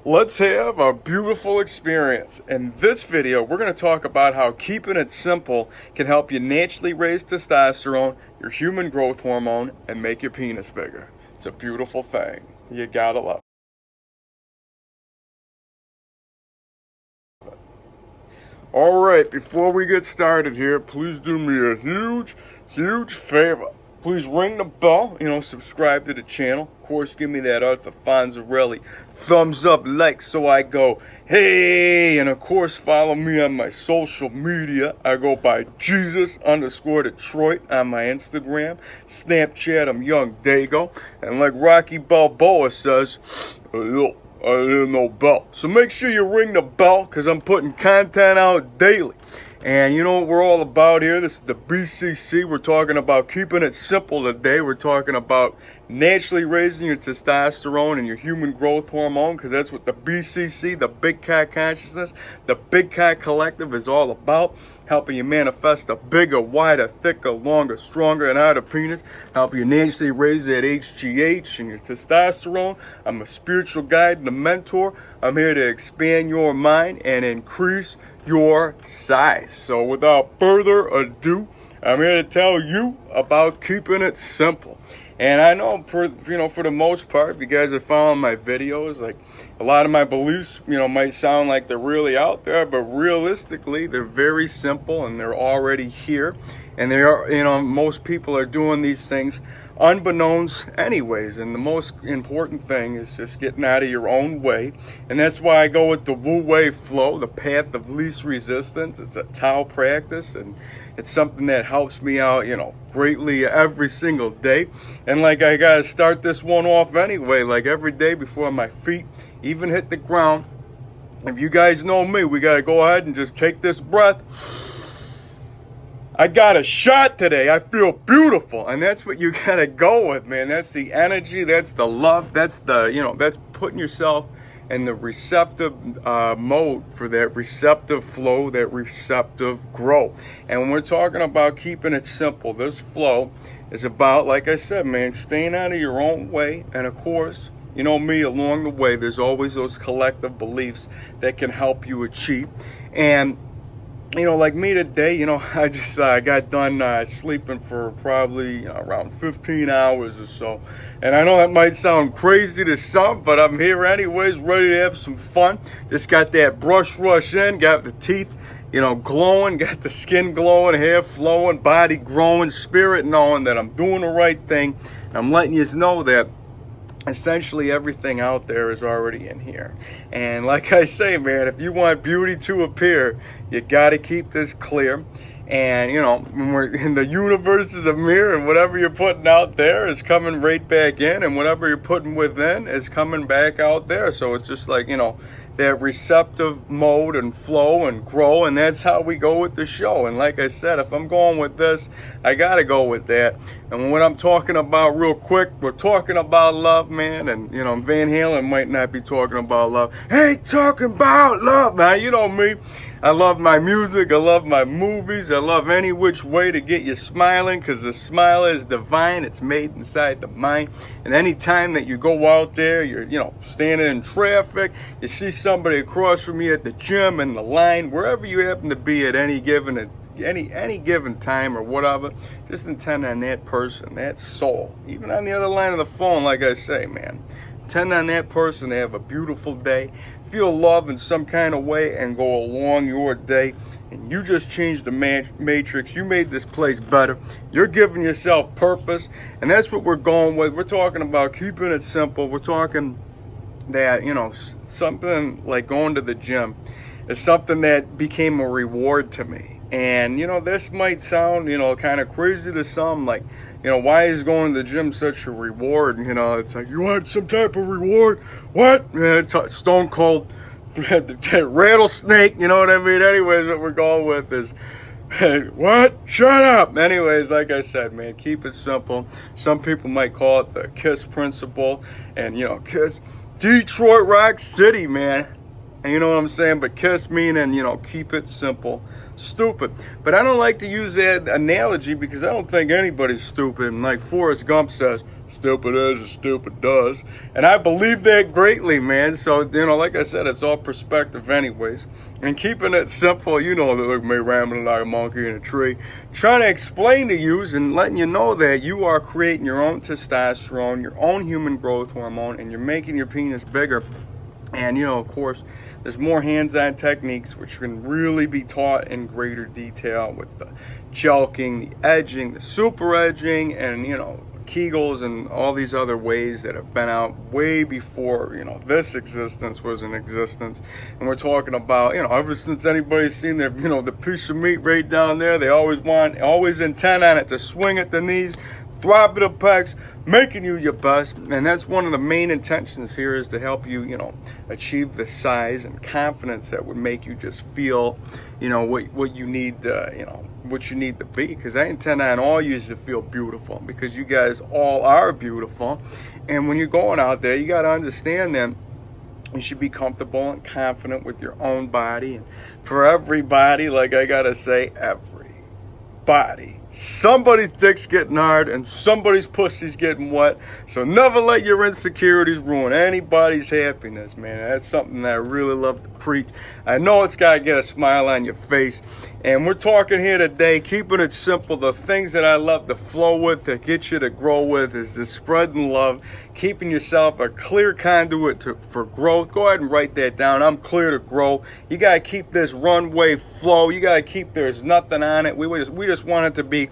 Let's have a beautiful experience. In this video, we're going to talk about how keeping it simple can help you naturally raise testosterone, your human growth hormone, and make your penis bigger. It's a beautiful thing. You gotta love it. Alright, before we get started here, please do me a huge favor. Please ring the bell, subscribe to the channel. Of course, give me that Arthur Fonzarelli thumbs up like so I go, hey! And of course, follow me on my social media. I go by Jesus_Detroit on my Instagram. Snapchat, I'm YOUNGDAYGO. And like Rocky Balboa says, yo, I hear no bell. So make sure you ring the bell because I'm putting content out daily. And you know what we're all about here? This is the BCC. We're talking about keeping it simple today. We're talking about naturally raising your testosterone and your human growth hormone, because that's what the BCC, the Big Cock Consciousness, the Big Cock Collective is all about. Helping you manifest a bigger, wider, thicker, longer, stronger, and harder penis. Helping you naturally raise that HGH and your testosterone. I'm a spiritual guide and a mentor. I'm here to expand your mind and increase your size. So without further ado, I'm here to tell you about keeping it simple. And I know for the most part, if you guys are following my videos, like a lot of my beliefs, might sound like they're really out there, but realistically, they're very simple and they're already here. And they are, most people are doing these things unbeknownst anyways. And the most important thing is just getting out of your own way. And that's why I go with the Wu Wei flow, the path of least resistance. It's a Tao practice, and it's something that helps me out, greatly every single day. And like, I gotta start this one off anyway, like every day before my feet even hit the ground. If you guys know me, we gotta go ahead and just take this breath. I got a shot today. I feel beautiful. And that's what you gotta go with, man. That's the energy, that's the love, that's the, that's putting yourself in the receptive mode for that receptive flow, that receptive growth. And when we're talking about keeping it simple, this flow is about, like I said, man, staying out of your own way. And of course, me, along the way, there's always those collective beliefs that can help you achieve. And like me today, I got done sleeping for probably around 15 hours or so. And I know that might sound crazy to some, but I'm here anyways, ready to have some fun. Just got that brush rush in, got the teeth, glowing, got the skin glowing, hair flowing, body growing, spirit knowing that I'm doing the right thing. I'm letting you know that essentially everything out there is already in here. And like I say, man, if you want beauty to appear, you got to keep this clear. And when we're in the universe is a mirror, and whatever you're putting out there is coming right back in, and whatever you're putting within is coming back out there. So it's just like, that receptive mode and flow and grow, and that's how we go with the show. And like I said, if I'm going with this, I gotta go with that. And what I'm talking about real quick, we're talking about love, man. And Van Halen might not be talking about love. Hey, talking about love, man. You know me. I love my music, I love my movies, I love any which way to get you smiling, because the smile is divine. It's made inside the mind. And any time that you go out there, you're standing in traffic, you see somebody across from you at the gym, in the line, wherever you happen to be at any given time or whatever, just intend on that person, that soul, even on the other line of the phone. Like I say, man, intend on that person to have a beautiful day, feel love in some kind of way, and go along your day. And you just changed the matrix. You made this place better. You're giving yourself purpose. And that's what we're going with. We're talking about keeping it simple. We're talking that, something like going to the gym is something that became a reward to me. And, this might sound, kind of crazy to some, like, why is going to the gym such a reward? It's like, you want some type of reward? What? It's Stone Cold rattlesnake, you know what I mean? Anyways, what we're going with is, what? Shut up! Anyways, like I said, man, keep it simple. Some people might call it the KISS principle. And, KISS, Detroit Rock City, man. And you know what I'm saying? But KISS meaning, keep it simple. Stupid. But I don't like to use that analogy because I don't think anybody's stupid. And like Forrest Gump says, stupid is as stupid does. And I believe that greatly, man. So, like I said, it's all perspective anyways. And keeping it simple, look at me rambling like a monkey in a tree. Trying to explain to you and letting you know that you are creating your own testosterone, your own human growth hormone, and you're making your penis bigger. And, of course, there's more hands-on techniques which can really be taught in greater detail with the jelqing, the edging, the super edging, and, Kegels and all these other ways that have been out way before, this existence was in existence. And we're talking about, ever since anybody's seen their, the piece of meat right down there, they always intend on it to swing at the knees, throb at the pecs, making you your best. And that's one of the main intentions here, is to help you, achieve the size and confidence that would make you just feel, what you need, what you need to be. Because I intend on all you to feel beautiful, because you guys all are beautiful. And when you're going out there, you got to understand that you should be comfortable and confident with your own body. And for everybody, like I got to say, everybody, somebody's dick's getting hard and somebody's pussy's getting wet. So never let your insecurities ruin anybody's happiness, man. That's something that I really love to preach. I know it's got to get a smile on your face. And we're talking here today, keeping it simple. The things that I love to flow with, that get you to grow with, is the spreading love, keeping yourself a clear conduit for growth. Go ahead and write that down. I'm clear to grow. You got to keep this runway flow. You got to keep, there's nothing on it. We just want it to be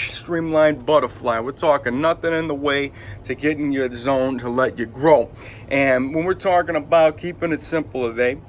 streamlined butterfly. We're talking nothing in the way to get in your zone to let you grow. And when we're talking about keeping it simple today,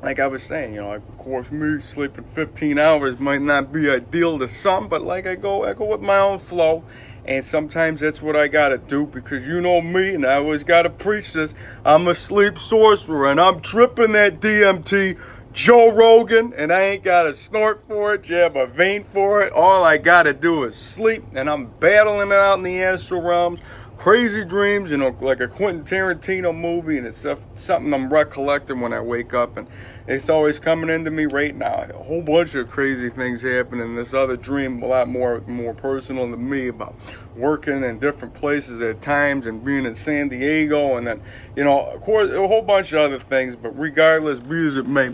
like I was saying, of course, me sleeping 15 hours might not be ideal to some, but like I go with my own flow. And sometimes that's what I got to do, because you know me, and I always got to preach this. I'm a sleep sorcerer, and I'm tripping that DMT Joe Rogan, and I ain't got to snort for it, jab a vein for it. All I got to do is sleep, and I'm battling it out in the astral realms. Crazy dreams, like a Quentin Tarantino movie, and it's something I'm recollecting when I wake up, and it's always coming into me right now. A whole bunch of crazy things happen in this other dream, a lot more personal to me, about working in different places at times and being in San Diego, and then, of course, a whole bunch of other things. But regardless, be as it may,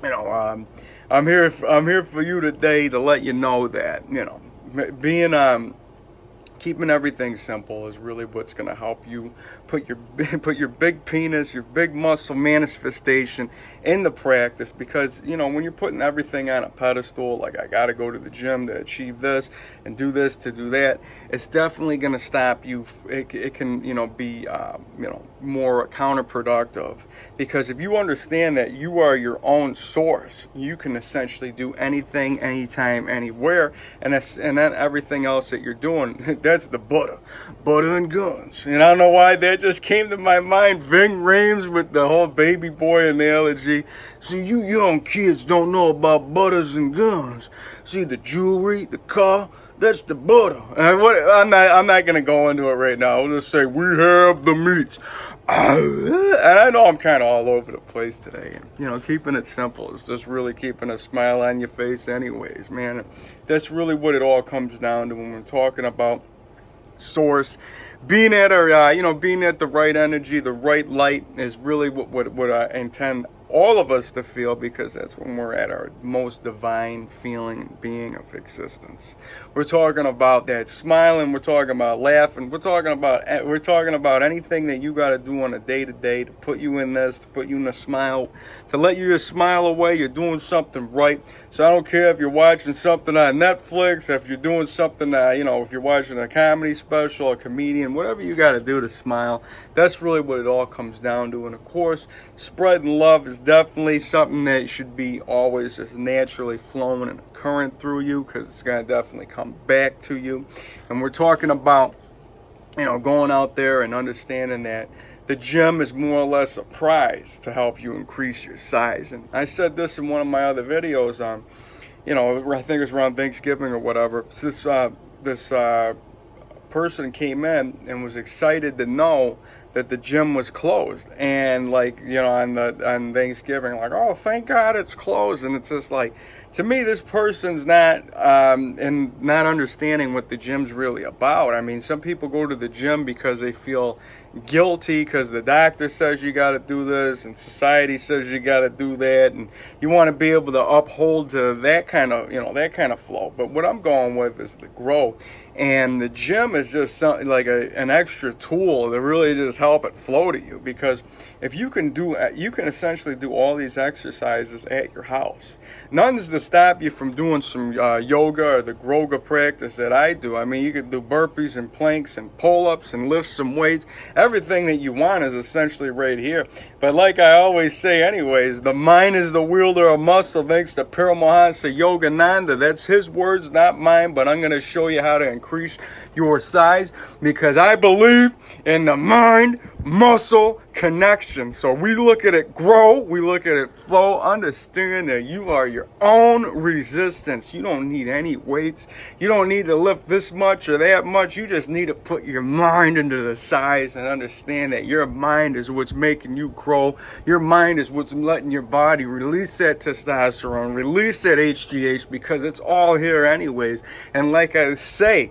I'm here for you today to let you know that, keeping everything simple is really what's going to help you put your big penis, your big muscle manifestation into practice. Because, when you're putting everything on a pedestal, like I got to go to the gym to achieve this and do this to do that, it's definitely going to stop you. It can, be, more counterproductive. Because if you understand that you are your own source, you can essentially do anything, anytime, anywhere. And then everything else that you're doing, that's the butter and guns. And I don't know why that just came to my mind. Ving Rhames with the whole baby boy analogy. See, you young kids don't know about butters and guns. See, the jewelry, the car, that's the butter. And I'm not gonna go into it right now. I'll just say we have the meats. And I know I'm kind of all over the place today. And, keeping it simple is just really keeping a smile on your face anyways, man. That's really what it all comes down to when we're talking about source. Being at being at the right energy, the right light, is really what I intend all of us to feel, because that's when we're at our most divine feeling and being of existence. We're talking about that smiling, we're talking about laughing, we're talking about anything that you got to do on a day-to-day to put you in this, to put you in a smile, to let you just smile away. You're doing something right. So I don't care if you're watching something on Netflix, if you're doing something, if you're watching a comedy special, a comedian, whatever you got to do to smile. That's really what it all comes down to. And of course, spreading love is definitely something that should be always just naturally flowing and occurring through you, because it's going to definitely come back to you. And we're talking about, going out there and understanding that the gym is more or less a prize to help you increase your size. And I said this in one of my other videos on, I think it was around Thanksgiving or whatever. This person came in and was excited to know that the gym was closed, and on Thanksgiving, like, oh, thank God it's closed. And it's just like, to me, this person's not and not understanding what the gym's really about. I mean, some people go to the gym because they feel guilty because the doctor says you got to do this and society says you got to do that, and you want to be able to uphold to that kind of, that kind of flow. But what I'm going with is the growth, and the gym is just something like an extra tool to really just help it flow to you, because if you can essentially do all these exercises at your house. Nothing's to stop you from doing some yoga or the Groga practice that I do. I mean, you could do burpees and planks and pull-ups and lift some weights. Everything that you want is essentially right here. But like I always say anyways, the mind is the wielder of muscle, thanks to Paramahansa Yogananda. That's his words, not mine, but I'm going to show you how to increase your size, because I believe in the mind muscle connection. So we look at it grow, we look at it flow. Understand that you are your own resistance. You don't need any weights. You don't need to lift this much or that much. You just need to put your mind into the size and understand that your mind is what's making you grow. Your mind is what's letting your body release that testosterone, release that HGH, because it's all here anyways. And like I say,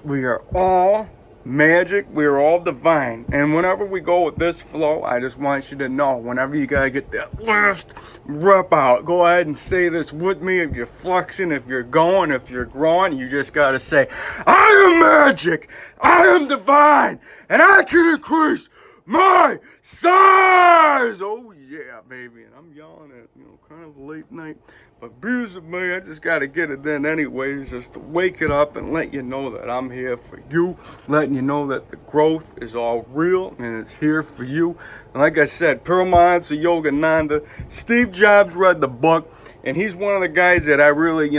we are all magic, we are all divine. And whenever we go with this flow, I just want you to know, whenever you gotta get that last rep out, go ahead and say this with me. If you're flexing, if you're going, if you're growing, you just gotta say, I am magic, I am divine, and I can increase my size. Oh yeah, baby. And I'm yelling at, kind of late night, but beautiful me, I just got to get it in anyways, just to wake it up and let you know that I'm here for you, letting you know that the growth is all real and it's here for you. And like I said, Paramahansa Yogananda, Steve Jobs read the book, and he's one of the guys that I really,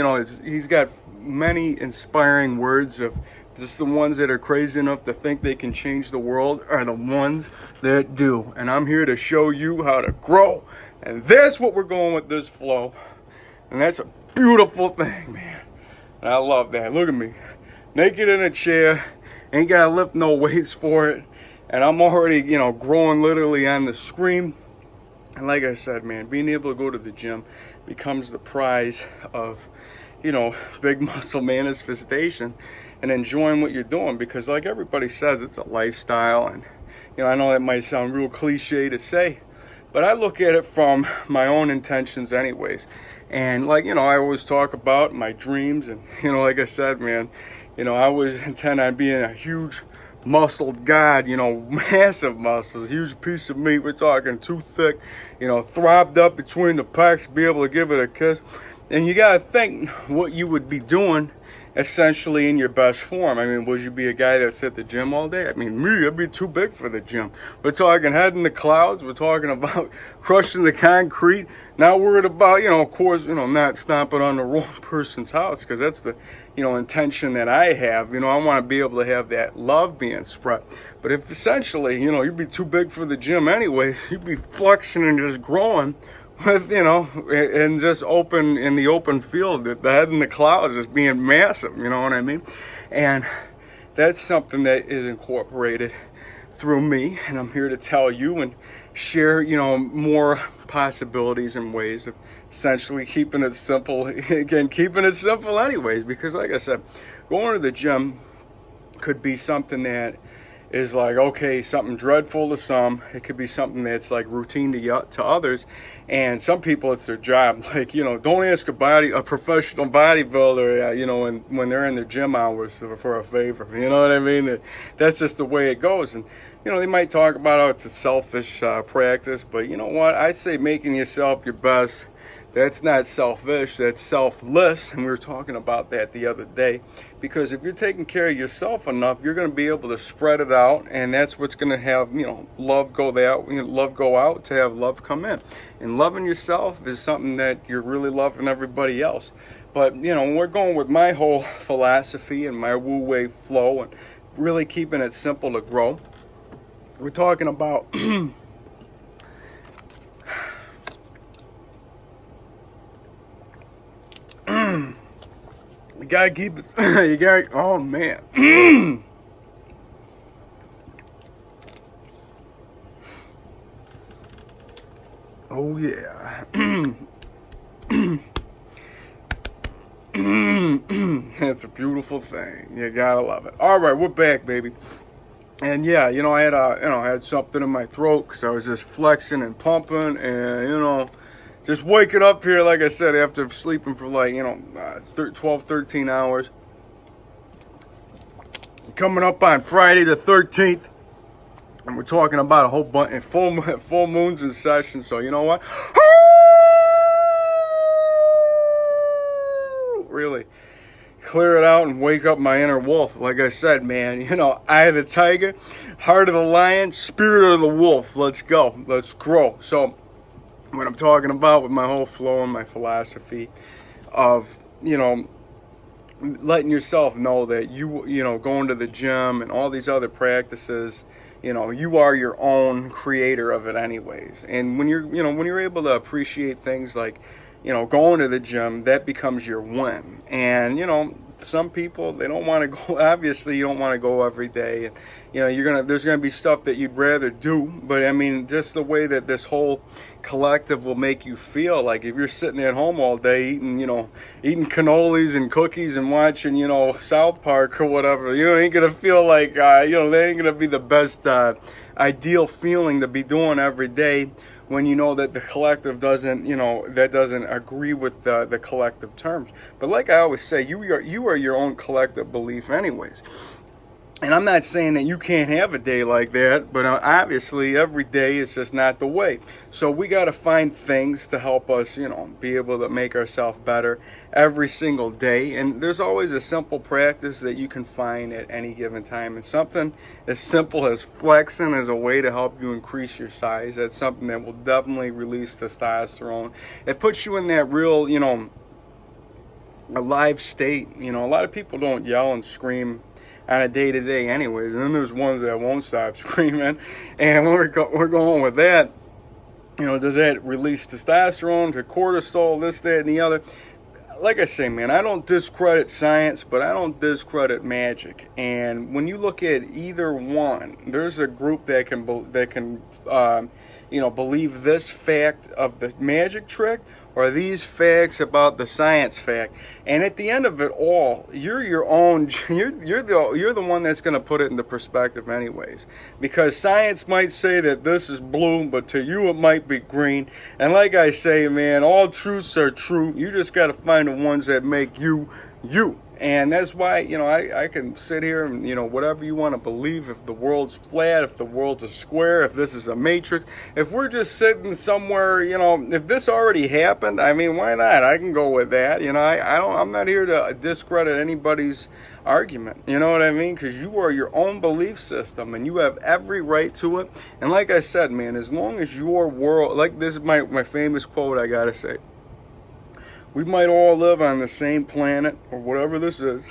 he's got many inspiring words of just the ones that are crazy enough to think they can change the world are the ones that do. And I'm here to show you how to grow. And that's what we're going with this flow. And that's a beautiful thing, man. And I love that. Look at me. Naked in a chair. Ain't got to lift no weights for it. And I'm already, growing literally on the screen. And like I said, man, being able to go to the gym becomes the prize of, big muscle manifestation and enjoying what you're doing. Because like everybody says, it's a lifestyle. And, I know that might sound real cliche to say, but I look at it from my own intentions anyways. And like, I always talk about my dreams. And, like I said, man, I always intend on being a huge muscled god, massive muscles, huge piece of meat. We're talking too thick, throbbed up between the pecs, be able to give it a kiss. And you got to think what you would be doing essentially in your best form. I mean, would you be a guy that's at the gym all day? I mean, me, I'd be too big for the gym. We're talking head in the clouds. We're talking about crushing the concrete. Not worried about, of course, not stomping on the wrong person's house, because that's the, intention that I have. I want to be able to have that love being spread. But if essentially, you'd be too big for the gym anyways, you'd be flexing and just growing with, and just open in the open field, the head in the clouds just being massive, you know what I mean? And that's something that is incorporated through me, and I'm here to tell you and share, more possibilities and ways of essentially keeping it simple. Again, keeping it simple anyways, because like I said, going to the gym could be something that is like, okay, something dreadful to some. It could be something that's like routine to others. And some people, it's their job. Like, don't ask a professional bodybuilder, when they're in their gym hours for a favor. You know what I mean? That's just the way it goes. And, they might talk about how it's a selfish practice, but you know what? I'd say making yourself your best. That's not selfish, that's selfless, and we were talking about that the other day. Because if you're taking care of yourself enough, you're going to be able to spread it out, and that's what's going to have, love go out to have love come in. And loving yourself is something that you're really loving everybody else. But, we're going with my whole philosophy and my wu-wei flow and really keeping it simple to grow. We're talking about you gotta keep it, oh man. Oh yeah. It's a beautiful thing. You gotta love it. All right, we're back, baby. And yeah, I had something in my throat because I was just flexing and pumping, and just waking up here, like I said, after sleeping for 12, 13 hours. Coming up on Friday the 13th, and we're talking about a whole bunch of full moons in session. So you know what? Really clear it out and wake up my inner wolf. Like I said, man, eye of the tiger, heart of the lion, spirit of the wolf. Let's go. Let's grow. So what I'm talking about with my whole flow and my philosophy of, letting yourself know that going to the gym and all these other practices, you are your own creator of it anyways. And when you're able to appreciate things like, going to the gym, that becomes your win. And, some people, they don't want to go. Obviously, you don't want to go every day. And, there's going to be stuff that you'd rather do. But, I mean, just the way that this whole collective will make you feel, like if you're sitting at home all day eating cannolis and cookies and watching, South Park or whatever, you ain't going to feel like, they ain't going to be the best ideal feeling to be doing every day, when you know that the collective doesn't agree with the collective terms. But like I always say, you are your own collective belief anyways. And I'm not saying that you can't have a day like that, but obviously every day is just not the way. So we got to find things to help us, be able to make ourselves better every single day. And there's always a simple practice that you can find at any given time. And something as simple as flexing as a way to help you increase your size. That's something that will definitely release testosterone. It puts you in that real, alive state. A lot of people don't yell and scream on a day-to-day anyways, and then there's ones that won't stop screaming. And we're going with that, does that release testosterone, to cortisol, this, that, and the other? Like I say, man, I don't discredit science, but I don't discredit magic. And when you look at either one, there's a group that can believe this fact of the magic trick, or these facts about the science fact. And at the end of it all, you're your own. You're the one that's going to put it into perspective, anyways. Because science might say that this is blue, but to you it might be green. And like I say, man, all truths are true. You just got to find the ones that make you you. And that's why, I can sit here and, whatever you want to believe, if the world's flat, if the world's a square, if this is a matrix, if we're just sitting somewhere, if this already happened, I mean, why not? I can go with that. I'm not here to discredit anybody's argument. You know what I mean? Because you are your own belief system and you have every right to it. And like I said, man, as long as your world, like this is my famous quote I got to say. We might all live on the same planet, or whatever this is,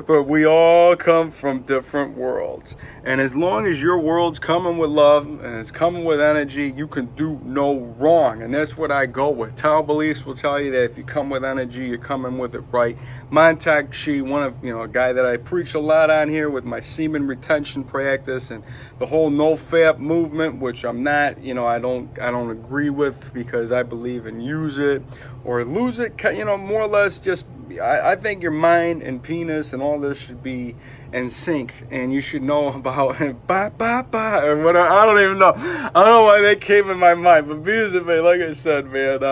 but we all come from different worlds. And as long as your world's coming with love, and it's coming with energy, you can do no wrong. And that's what I go with. Tao beliefs will tell you that if you come with energy, you're coming with it right. Mantak Chi, a guy that I preach a lot on here with my semen retention practice and the whole no-fap movement, which I'm not, I don't agree with, because I believe in use it or lose it, more or less. Just I think your mind and penis and all this should be in sync, and you should know about or what, I don't even know. I don't know why that came in my mind, but music, man, like I said, man,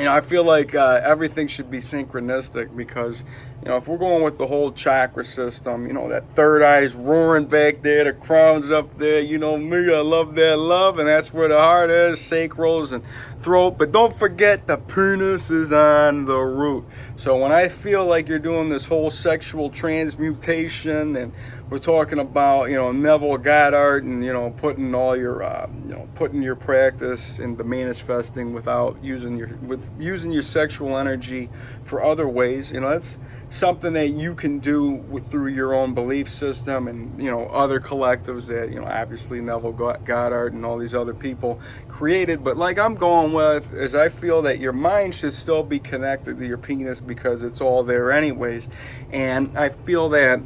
I feel like everything should be synchronistic, because if we're going with the whole chakra system, that third eye's roaring back there, the crown's up there, me, I love that love, and that's where the heart is, sacrals and throat. But don't forget, the penis is on the root. So when I feel like you're doing this whole sexual transmutation, and we're talking about, Neville Goddard, and, putting all your, putting your practice into manifesting without using your sexual energy for other ways, that's something that you can do through your own belief system, and other collectives that obviously Neville Goddard and all these other people created. But like I'm going with is, I feel that your mind should still be connected to your penis, because it's all there anyways. And I feel that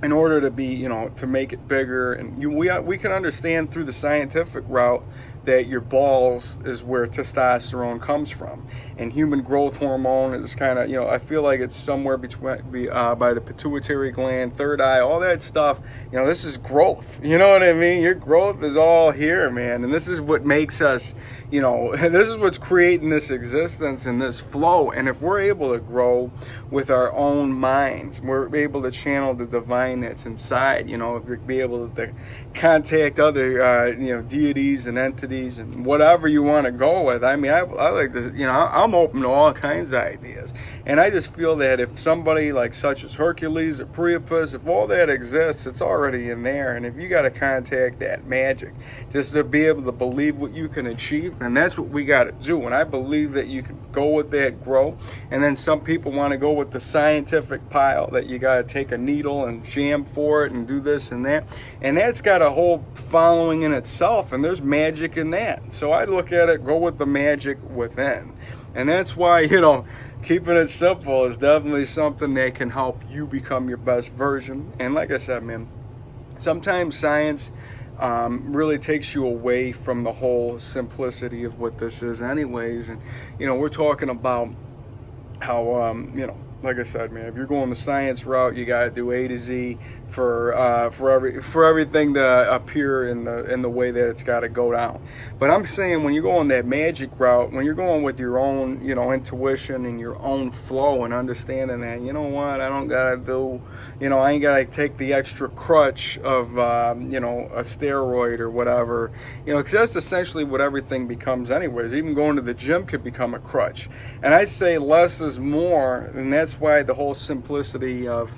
in order to be, to make it bigger, and we can understand through the scientific route that your balls is where testosterone comes from. And human growth hormone is kind of, I feel like it's somewhere between by the pituitary gland, third eye, all that stuff. This is growth. You know what I mean? Your growth is all here, man. And this is what makes us, this is what's creating this existence and this flow. And if we're able to grow with our own minds, we're able to channel the divine that's inside. If we be able to contact other, deities and entities and whatever you want to go with. I mean, I like to, I'm open to all kinds of ideas. And I just feel that if somebody like such as Hercules or Priapus, if all that exists, it's already in there. And if you got to contact that magic just to be able to believe what you can achieve, and that's what we got to do. And I believe that you can go with that, grow. And then some people want to go with the scientific pile that you got to take a needle and jam for it and do this and that. And that's got a whole following in itself. And there's magic in that. So I look at it, go with the magic within. And that's why, keeping it simple is definitely something that can help you become your best version. And like I said, man, sometimes science really takes you away from the whole simplicity of what this is anyways. And we're talking about how like I said, man, if you're going the science route, you got to do A to Z for everything to appear in the way that it's got to go down. But I'm saying when you're going that magic route, when you're going with your own, intuition and your own flow and understanding that, what, I don't got to do, I ain't got to take the extra crutch of, a steroid or whatever, because that's essentially what everything becomes anyways. Even going to the gym could become a crutch. And I'd say less is more, and that's why the whole simplicity of,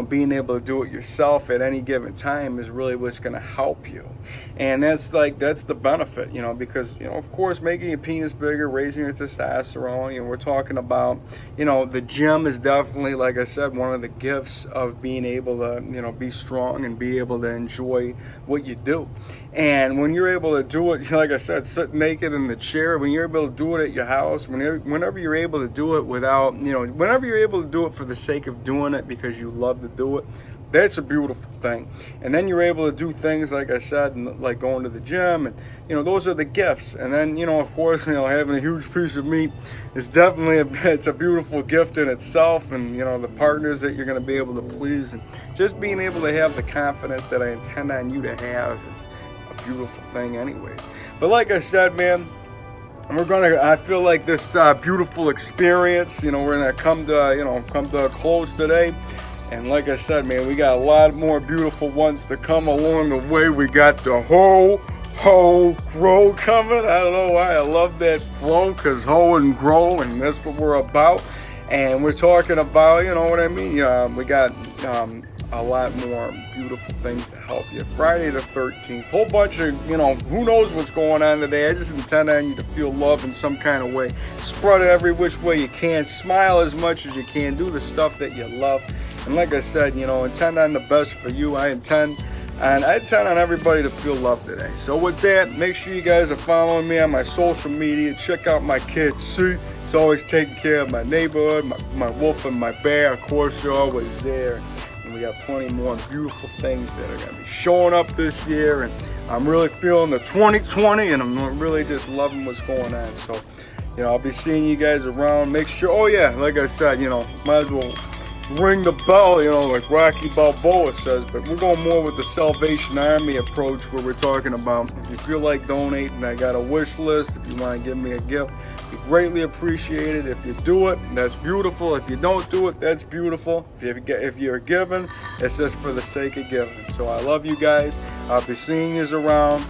being able to do it yourself at any given time is really what's going to help you. And that's the benefit, because, of course, making your penis bigger, raising your testosterone, we're talking about, the gym is definitely, like I said, one of the gifts of being able to, be strong and be able to enjoy what you do. And when you're able to do it, like I said, sit naked in the chair, when you're able to do it at your house, whenever you're able to do it without, whenever you're able to do it for the sake of doing it because you love to do it, that's a beautiful thing. And then you're able to do things, like I said, like going to the gym, and those are the gifts. And then of course, having a huge piece of meat is definitely it's a beautiful gift in itself. And the partners that you're going to be able to please, and just being able to have the confidence that I intend on you to have is a beautiful thing anyways. But like I said, man, I feel like this beautiful experience, we're gonna come to a close today. And like I said, man, we got a lot more beautiful ones to come along the way. We got the ho grow coming. I don't know why I love that flow, because ho and grow, and that's what we're about. And we're talking about, what I mean? We got a lot more beautiful things to help you. Friday the 13th, whole bunch of, who knows what's going on today. I just intend on you to feel love in some kind of way. Spread it every which way you can. Smile as much as you can. Do the stuff that you love. And like I said, intend on the best for you. I intend on everybody to feel love today. So with that, make sure you guys are following me on my social media. Check out my kids. See, it's always taking care of my neighborhood, my wolf and my bear. Of course, they're always there. And we got plenty more beautiful things that are going to be showing up this year. And I'm really feeling the 2020, and I'm really just loving what's going on. So, I'll be seeing you guys around. Make sure, oh yeah, like I said, might as well ring the bell, like Rocky Balboa says. But we're going more with the Salvation Army approach, where we're talking about, if you feel like donating, I got a wish list. If you want to give me a gift, we greatly appreciate it. If you do it, that's beautiful. If you don't do it, that's beautiful. If you're giving, it's just for the sake of giving. So I love you guys. I'll be seeing you around.